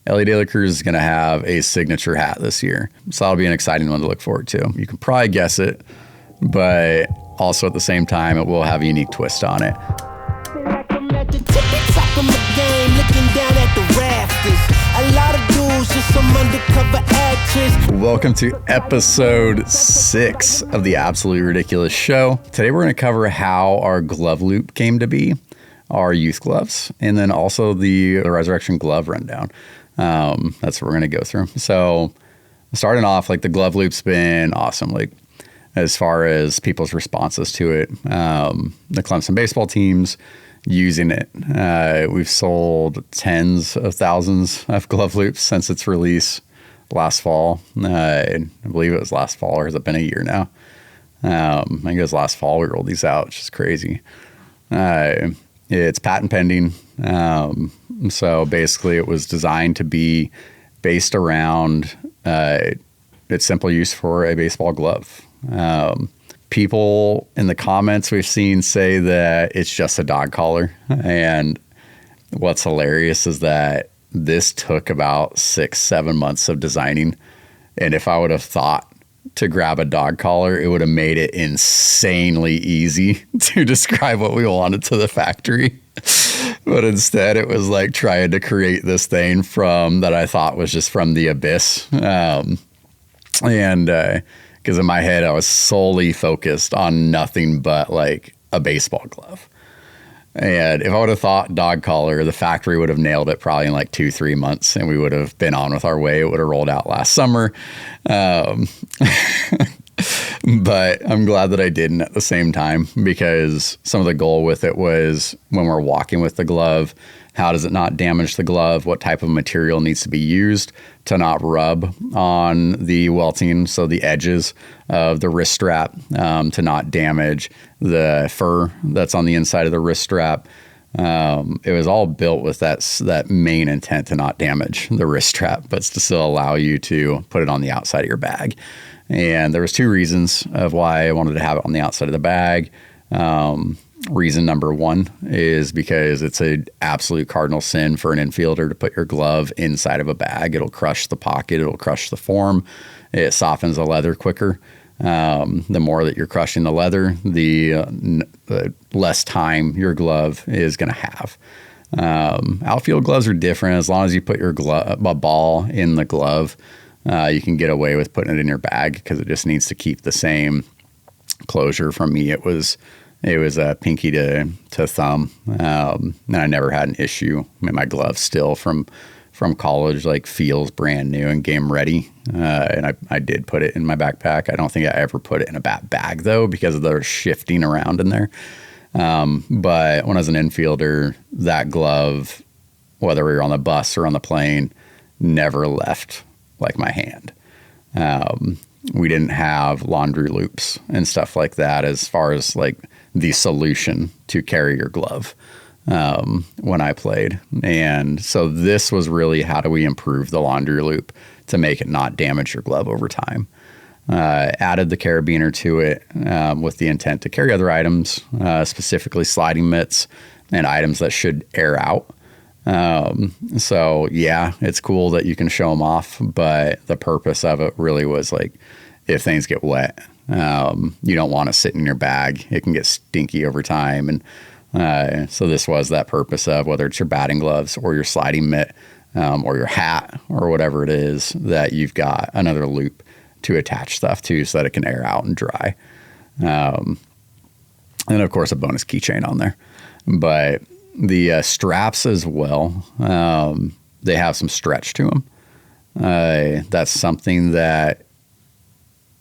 Ellie De La Cruz is going to have a signature hat this year. So that'll be an exciting one to look forward to. You can probably guess it, but also at the same time, it will have a unique twist on it. Welcome to episode 6 of the Absolutely Ridiculous Show. Today we're going to cover how our glove loop came to be, our youth gloves, and then also the Resurrection glove rundown. That's what we're going to go through. So starting off, like, the glove loop's been awesome. Like, as far as people's responses to it, the Clemson baseball teams using it. We've sold tens of thousands of glove loops since its release last fall. I believe it was last fall, or has it been a year now? I think it was last fall we rolled these out, which is crazy. It's patent pending. So basically it was designed to be based around its simple use for a baseball glove. People in the comments we've seen say that it's just a dog collar. And what's hilarious is that this took about 6-7 months of designing. And if I would have thought to grab a dog collar, it would have made it insanely easy to describe what we wanted to the factory. But instead it was like trying to create this thing that I thought was just from the abyss. Because in my head, I was solely focused on nothing but like a baseball glove. And if I would have thought dog collar, the factory would have nailed it probably in like 2-3 months, and we would have been on with our way. It would have rolled out last summer. But I'm glad that I didn't at the same time, because some of the goal with it was, when we're walking with the glove, how does it not damage the glove? What type of material needs to be used to not rub on the welting, so the edges of the wrist strap, to not damage the fur that's on the inside of the wrist strap. It was all built with that main intent to not damage the wrist strap, but to still allow you to put it on the outside of your bag. And there was 2 reasons of why I wanted to have it on the outside of the bag. Reason number 1 is because it's an absolute cardinal sin for an infielder to put your glove inside of a bag. It'll crush the pocket. It'll crush the form. It softens the leather quicker. The more that you're crushing the leather, the less time your glove is going to have. Outfield gloves are different. As long as you put your a ball in the glove, you can get away with putting it in your bag, because it just needs to keep the same closure. For me, it was a pinky to thumb. And I never had an issue. I mean, my glove still from college, like, feels brand new and game ready. And I did put it in my backpack. I don't think I ever put it in a bag though, because of the shifting around in there. But when I was an infielder, that glove, whether we were on the bus or on the plane, never left like my hand. We didn't have laundry loops and stuff like that as far as like the solution to carry your glove when I played. And so this was really, how do we improve the laundry loop to make it not damage your glove over time? Added the carabiner to it with the intent to carry other items, specifically sliding mitts and items that should air out. So yeah, it's cool that you can show them off, but the purpose of it really was like, if things get wet, you don't want to sit in your bag. It can get stinky over time. And so this was that purpose of, whether it's your batting gloves or your sliding mitt, or your hat or whatever it is, that you've got another loop to attach stuff to so that it can air out and dry. And of course a bonus keychain on there. But the straps as well, they have some stretch to them. That's something that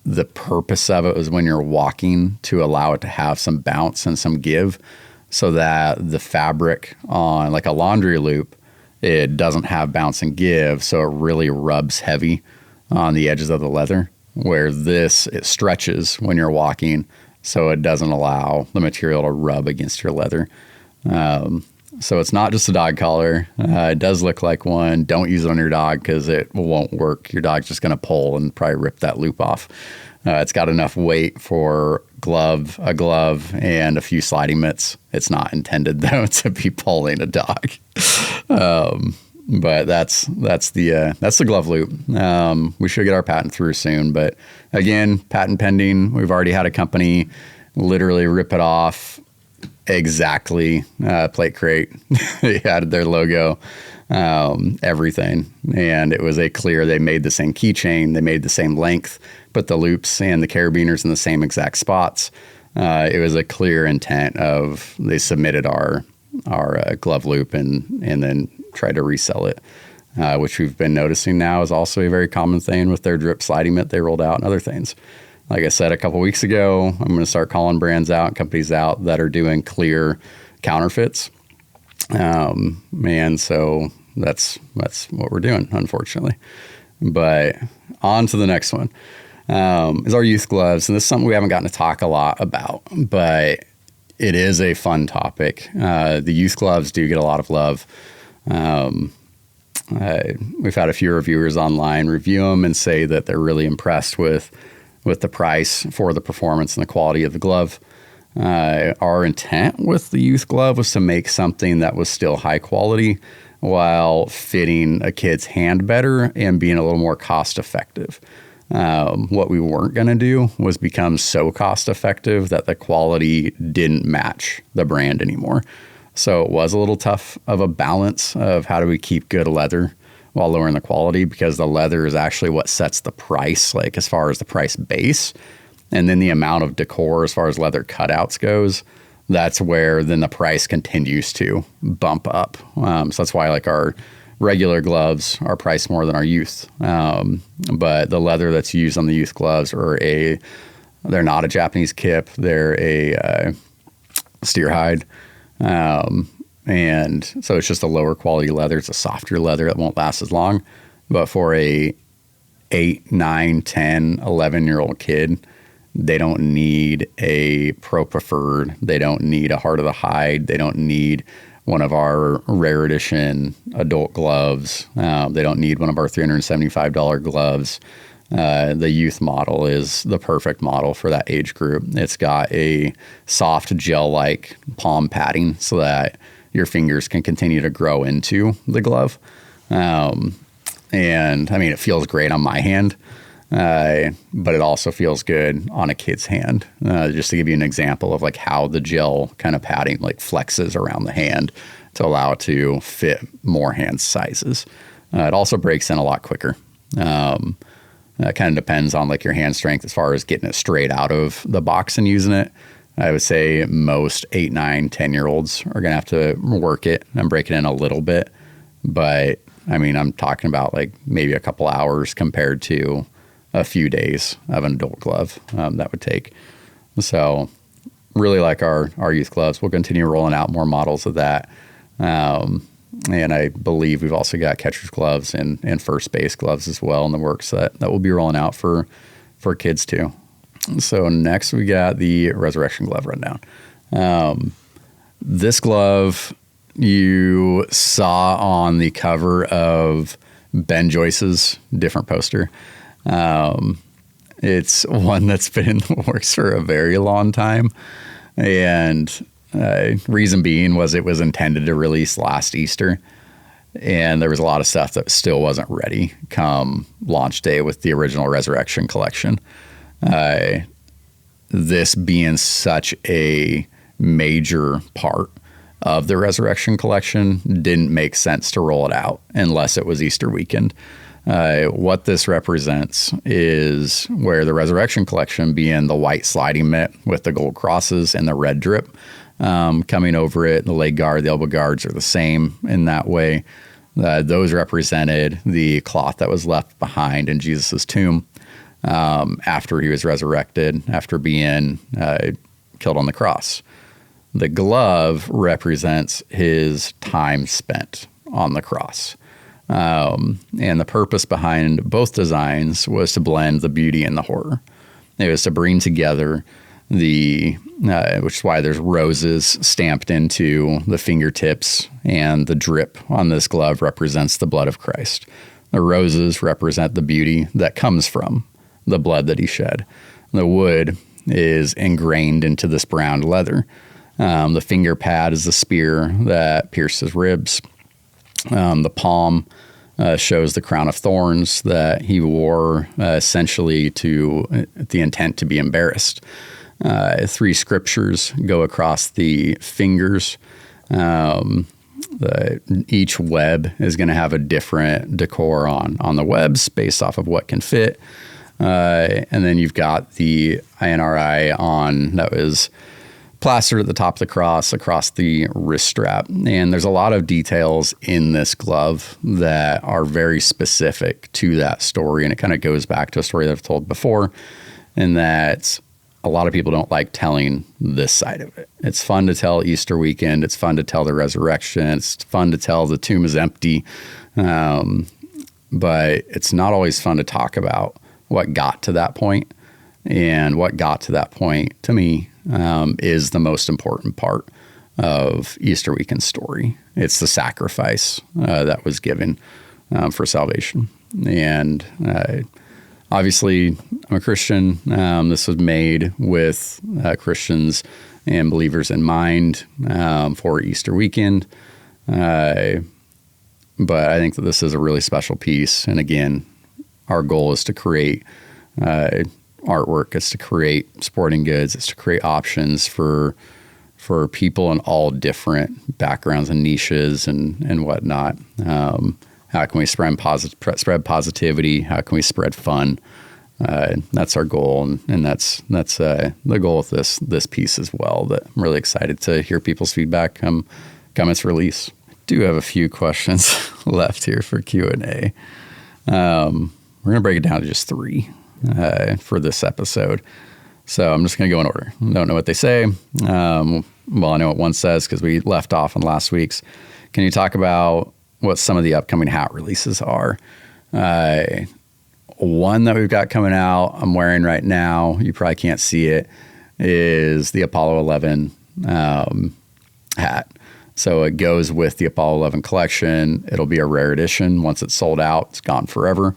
the purpose of it was, when you're walking, to allow it to have some bounce and some give, so that the fabric on like a laundry loop, it doesn't have bounce and give, so it really rubs heavy on the edges of the leather, where this, it stretches when you're walking, so it doesn't allow the material to rub against your leather. So it's not just a dog collar. It does look like one. Don't use it on your dog, because it won't work. Your dog's just going to pull and probably rip that loop off. It's got enough weight for a glove, and a few sliding mitts. It's not intended, though, to be pulling a dog. But that's the glove loop. We should get our patent through soon, but again, patent pending. We've already had a company literally rip it off exactly, plate crate. They added their logo, everything, and it was a clear. They made the same keychain, they made the same length, put the loops and the carabiners in the same exact spots. It was a clear intent of they submitted our glove loop and then tried to resell it, which we've been noticing now is also a very common thing with their drip sliding mitt they rolled out and other things. Like I said a couple weeks ago, I'm going to start calling brands out, companies out that are doing clear counterfeits. And so that's what we're doing, unfortunately. But on to the next one, is our youth gloves. And this is something we haven't gotten to talk a lot about, but it is a fun topic. The youth gloves do get a lot of love. We've had a few reviewers online review them and say that they're really impressed with the price for the performance and the quality of the glove. Our intent with the youth glove was to make something that was still high quality while fitting a kid's hand better and being a little more cost effective. What we weren't going to do was become so cost effective that the quality didn't match the brand anymore. So it was a little tough of a balance of how do we keep good leather while lowering the quality, because the leather is actually what sets the price, like as far as the price base. And then the amount of decor as far as leather cutouts goes, that's where then the price continues to bump up. So that's why like our regular gloves are priced more than our youth. But the leather that's used on the youth gloves they're not a Japanese kip. They're a steer hide. And so it's just a lower quality leather. It's a softer leather that won't last as long. But for a 8, 9, 10, 11-year-old kid, they don't need a Pro Preferred. They don't need a Heart of the Hide. They don't need one of our rare edition adult gloves. They don't need one of our $375 gloves. The youth model is the perfect model for that age group. It's got a soft gel-like palm padding so that your fingers can continue to grow into the glove. And I mean, it feels great on my hand, but it also feels good on a kid's hand. Just to give you an example of like how the gel kind of padding like flexes around the hand to allow it to fit more hand sizes. It also breaks in a lot quicker. That kind of depends on like your hand strength as far as getting it straight out of the box and using it. I would say most 8, 9, 10-year-olds are going to have to work it and break it in a little bit. But I mean, I'm talking about like maybe a couple hours compared to a few days of an adult glove that would take. So really like our youth gloves. We'll continue rolling out more models of that. And I believe we've also got catcher's gloves and first base gloves as well in the works that will be rolling out for kids too. So next we got the Resurrection glove rundown. This glove you saw on the cover of Ben Joyce's different poster. It's one that's been in the works for a very long time. And reason being was it was intended to release last Easter. And there was a lot of stuff that still wasn't ready come launch day with the original Resurrection collection. This being such a major part of the Resurrection collection didn't make sense to roll it out unless it was Easter weekend. What this represents is where the Resurrection collection being the white sliding mitt with the gold crosses and the red drip coming over it. The leg guard, the elbow guards are the same in that way. Those represented the cloth that was left behind in Jesus's tomb after he was resurrected, after being killed on the cross. The glove represents his time spent on the cross. And the purpose behind both designs was to blend the beauty and the horror. It was to bring together which is why there's roses stamped into the fingertips, and the drip on this glove represents the blood of Christ. The roses represent the beauty that comes from the blood that he shed. The wood is ingrained into this brown leather. The finger pad is the spear that pierced his ribs. The palm shows the crown of thorns that he wore, essentially to the intent to be embarrassed. 3 scriptures go across the fingers. Each web is going to have a different decor on the webs based off of what can fit. And then you've got the INRI on that was plastered at the top of the cross across the wrist strap. And there's a lot of details in this glove that are very specific to that story. And it kind of goes back to a story that I've told before, in that a lot of people don't like telling this side of it. It's fun to tell Easter weekend. It's fun to tell the resurrection. It's fun to tell the tomb is empty. But it's not always fun to talk about what got to that point. And what got to that point, to me, is the most important part of Easter weekend story. It's the sacrifice that was given for salvation. And obviously, I'm a Christian. This was made with Christians and believers in mind for Easter weekend. But I think that this is a really special piece. And again, our goal is to create artwork. It's to create sporting goods. It's to create options for people in all different backgrounds and niches and whatnot. How can we spread positivity? How can we spread fun? That's our goal, and that's the goal with this piece as well. That I'm really excited to hear people's feedback come its release. I do have a few questions left here for Q&A. We're gonna break it down to just 3 for this episode. So I'm just gonna go in order. Don't know what they say. Well, I know what one says because we left off on last week's. Can you talk about what some of the upcoming hat releases are? One that we've got coming out, I'm wearing right now, you probably can't see it, is the Apollo 11 hat. So it goes with the Apollo 11 collection. It'll be a rare edition. Once it's sold out, it's gone forever.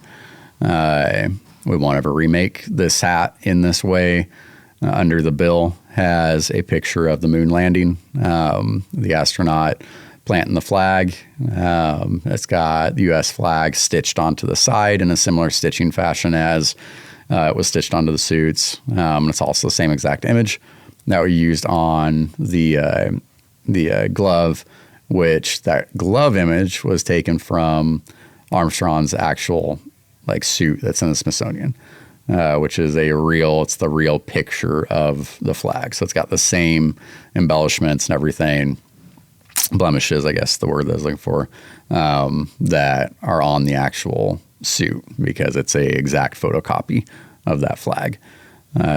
We won't ever remake this hat in this way. Under the bill has a picture of the moon landing, the astronaut planting the flag. It's got the U.S. flag stitched onto the side in a similar stitching fashion as it was stitched onto the suits. It's also the same exact image that we used on the glove, which that glove image was taken from Armstrong's actual suit that's in the Smithsonian, which is it's the real picture of the flag. So it's got the same embellishments and everything. Blemishes, I guess the word that I was looking for, that are on the actual suit because it's a exact photocopy of that flag.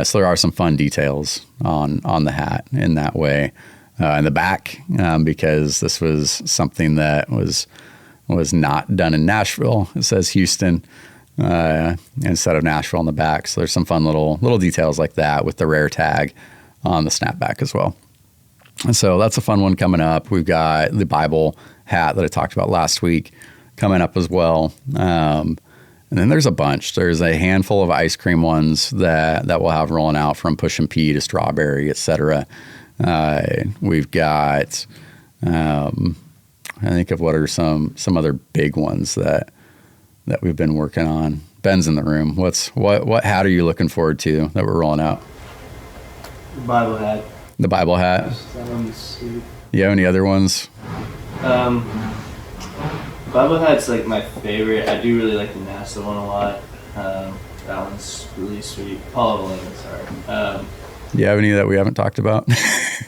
So there are some fun details on the hat in that way. In the back, because this was something that was not done in Nashville. It says Houston instead of Nashville on the back. So there's some fun little details like that with the rare tag on the snapback as well. So that's a fun one coming up. We've got the Bible hat that I talked about last week coming up as well. And then there's a bunch. There's a handful of ice cream ones that we'll have rolling out, from Push and Pea to strawberry, etc. We've got, I think of what are some other big ones that we've been working on. Ben's in the room. What hat are you looking forward to that we're rolling out? The Bible hat. The Bible hat. That one's sweet. You have any other ones? Bible hat's my favorite. I do really like the NASA one a lot. That one's really sweet. Apollo 11, sorry. Do you have any that we haven't talked about?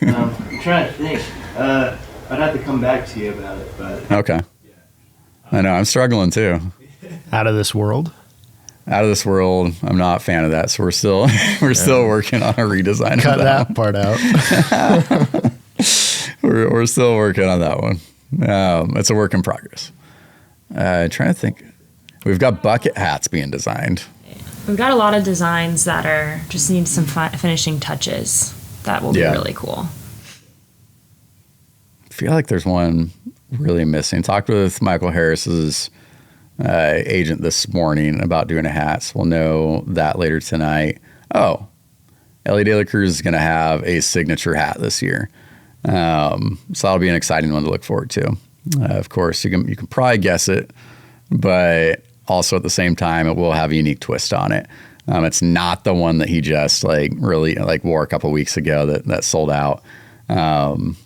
I'm trying to think. I'd have to come back to you about it, but Okay. I know, I'm struggling too. Out of this world? Out of this world, I'm not a fan of that, so we're still working on a redesign Cut of that part out. We're still working on that one. It's a work in progress. Trying to think. We've got bucket hats being designed. We've got a lot of designs that are just need some finishing touches that will be really cool. I feel like there's one really missing. Talked with Michael Harris's agent this morning about doing a hat, so we'll know that later tonight. Oh, Ellie De La Cruz is going to have a signature hat this year. So that'll be an exciting one to look forward to. Of course, you can probably guess it, but also at the same time, it will have a unique twist on it. It's not the one that he just like really like wore a couple weeks ago that sold out. It's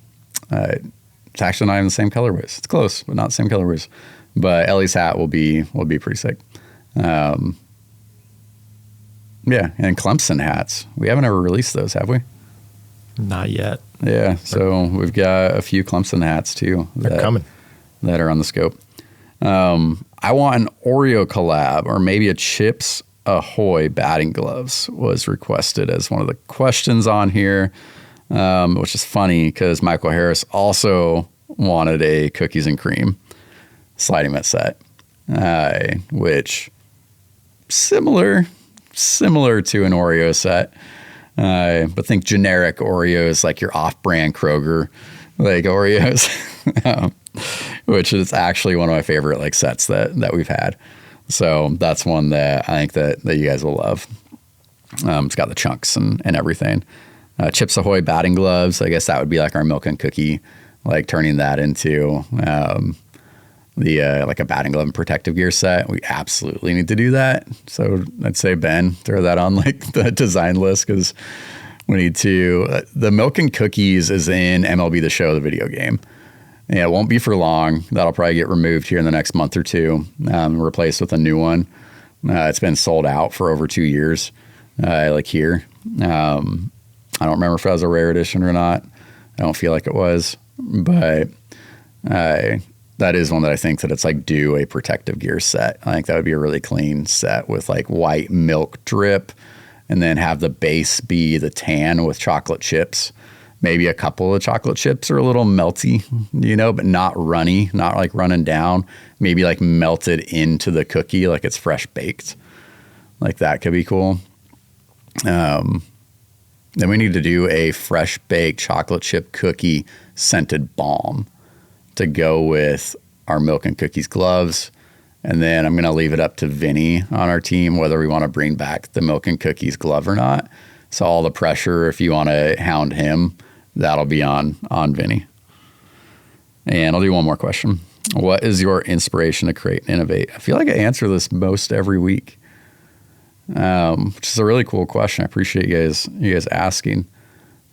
actually not even the same colorways. It's close, but not the same colorways. But Ellie's hat will be pretty sick. Yeah, and Clemson hats. We haven't ever released those, have we? Not yet. Yeah, so we've got a few Clemson hats too. They're coming. That are on the scope. I want an Oreo collab or maybe a Chips Ahoy batting gloves was requested as one of the questions on here, which is funny because Michael Harris also wanted a cookies and cream sliding mitt set, which similar to an Oreo set, but think generic Oreos like your off-brand Kroger like Oreos, which is actually one of my favorite like sets that we've had. So that's one that I think that you guys will love. It's got the chunks and everything. Chips Ahoy batting gloves. I guess that would be like our milk and cookie, like turning that into like a batting glove and protective gear set. We absolutely need to do that. So I'd say, Ben, throw that on like the design list because we need to. The milk and cookies is in MLB The Show, the video game. Yeah, it won't be for long. That'll probably get removed here in the next month or two, replaced with a new one. It's been sold out for over 2 years, like here. I don't remember if it was a rare edition or not. I don't feel like it was, but that is one that I think that it's like do a protective gear set. I think that would be a really clean set with like white milk drip and then have the base be the tan with chocolate chips. Maybe a couple of chocolate chips are a little melty, but not runny, not like running down. Maybe like melted into the cookie like it's fresh baked. Like that could be cool. Then we need to do a fresh baked chocolate chip cookie scented balm to go with our milk and cookies gloves. And then I'm going to leave it up to Vinny on our team whether we want to bring back the milk and cookies glove or not. So all the pressure, if you want to hound him, that'll be on Vinny. And I'll do one more question. What is your inspiration to create and innovate? I feel like I answer this most every week, which is a really cool question. I appreciate you guys asking.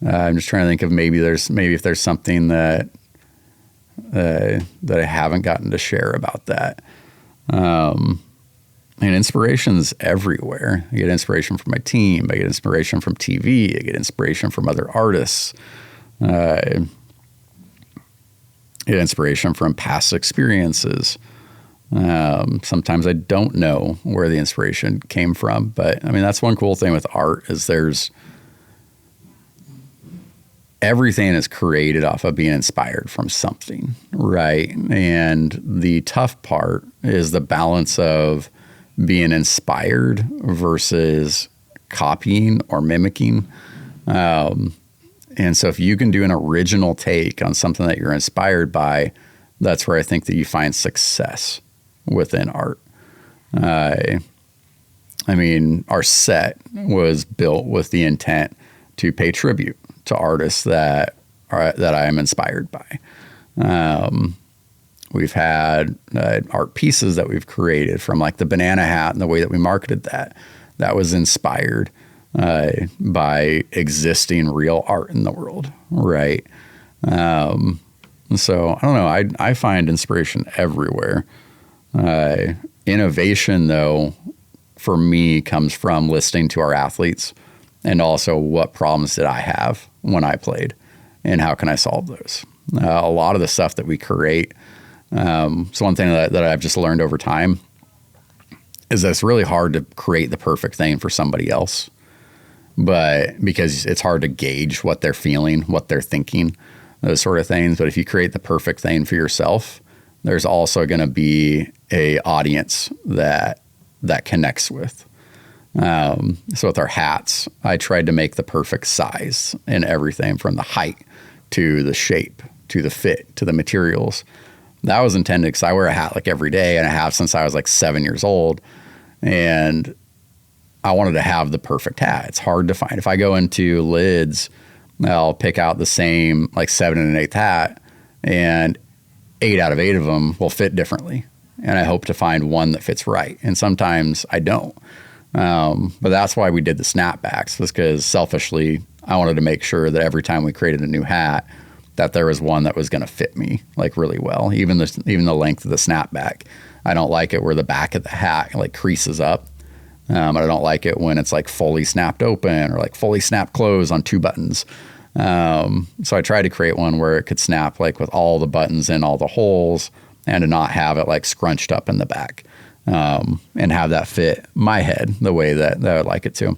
I'm just trying to think of maybe if there's something that I haven't gotten to share about that. And inspiration's everywhere. I get inspiration from my team. I get inspiration from TV. I get inspiration from other artists. Get inspiration from past experiences. Sometimes I don't know where the inspiration came from, but I mean, that's one cool thing with art is everything is created off of being inspired from something, right? And the tough part is the balance of being inspired versus copying or mimicking. And so if you can do an original take on something that you're inspired by, that's where I think that you find success within art. I mean, our set was built with the intent to pay tribute to artists that I am inspired by. We've had art pieces that we've created from like the banana hat and the way that we marketed that was inspired by existing real art in the world, right? So I don't know. I find inspiration everywhere. Innovation, though, for me, comes from listening to our athletes and also what problems did I have when I played and how can I solve those? A lot of the stuff that we create. So one thing that I've just learned over time is that it's really hard to create the perfect thing for somebody else, but because it's hard to gauge what they're feeling, what they're thinking, those sort of things. But if you create the perfect thing for yourself, there's also going to be a audience that connects with. So with our hats, I tried to make the perfect size in everything from the height to the shape, to the fit, to the materials. That was intended because I wear a hat like every day and I have since I was like 7 years old. And I wanted to have the perfect hat. It's hard to find. If I go into Lids, I'll pick out the same like 7 1/8 hat and 8 out of 8 of them will fit differently. And I hope to find one that fits right. And sometimes I don't. But that's why we did the snapbacks, was because selfishly, I wanted to make sure that every time we created a new hat, that there was one that was going to fit me like really well. Even the length of the snapback. I don't like it where the back of the hat like creases up. I don't like it when it's like fully snapped open or like fully snapped closed on 2 buttons. So I tried to create one where it could snap like with all the buttons in all the holes, and to not have it like scrunched up in the back, and have that fit my head the way that I would like it to.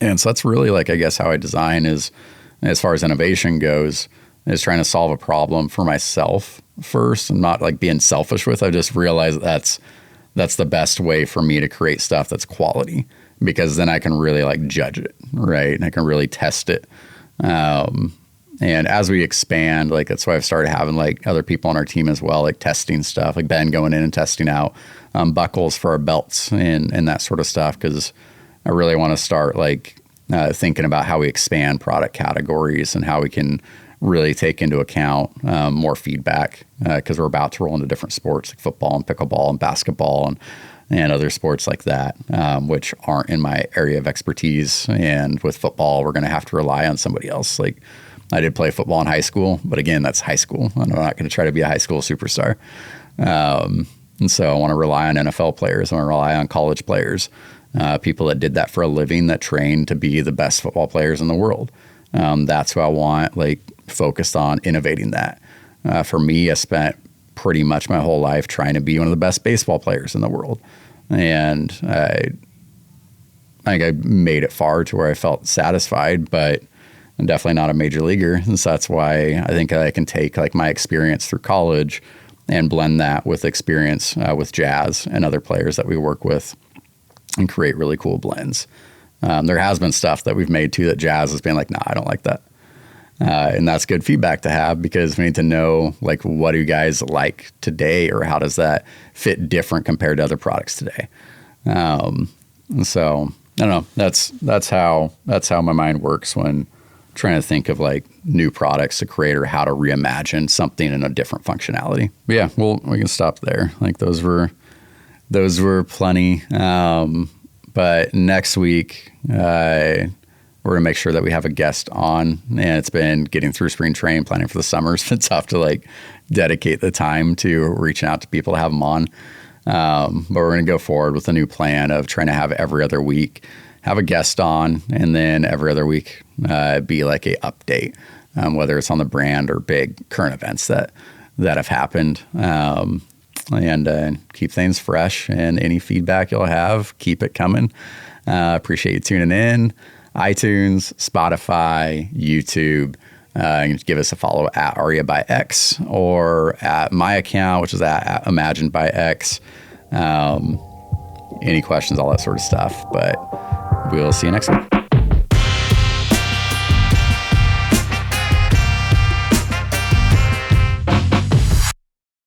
And so that's really like, I guess, how I design is, as far as innovation goes, is trying to solve a problem for myself first and not like being selfish with. I just realized that's the best way for me to create stuff that's quality, because then I can really like judge it, right? And I can really test it. And as we expand, like that's why I've started having like other people on our team as well, like testing stuff, like Ben going in and testing out buckles for our belts and that sort of stuff. Cause I really want to start like thinking about how we expand product categories and how we can really take into account more feedback, because we're about to roll into different sports like football and pickleball and basketball and other sports like that, which aren't in my area of expertise. And with football, we're going to have to rely on somebody else. Like I did play football in high school, but again, that's high school. I'm not going to try to be a high school superstar. And so I want to rely on NFL players. I want to rely on college players, people that did that for a living, that trained to be the best football players in the world. That's who I want, like focused on innovating that. For me, I spent pretty much my whole life trying to be one of the best baseball players in the world. And I think I made it far to where I felt satisfied, but I'm definitely not a major leaguer. And so that's why I think I can take like my experience through college and blend that with experience with Jazz and other players that we work with and create really cool blends. There has been stuff that we've made too that Jazz has been like, nah, I don't like that. And that's good feedback to have, because we need to know like, what do you guys like today, or how does that fit different compared to other products today? And so I don't know, that's how my mind works when trying to think of like new products to create or how to reimagine something in a different functionality. But yeah, we can stop there. Like those were plenty. But next week, we're going to make sure that we have a guest on, and it's been getting through spring training, planning for the summer. It's been tough to like dedicate the time to reaching out to people to have them on. But we're going to go forward with a new plan of trying to have every other week have a guest on, and then every other week be like a update, whether it's on the brand or big current events that have happened, and keep things fresh. And any feedback you'll have, keep it coming. Appreciate you tuning in. iTunes, Spotify, YouTube. You can give us a follow at Aria by X, or at my account, which is at Imagined by X. Any questions, all that sort of stuff. But we'll see you next week.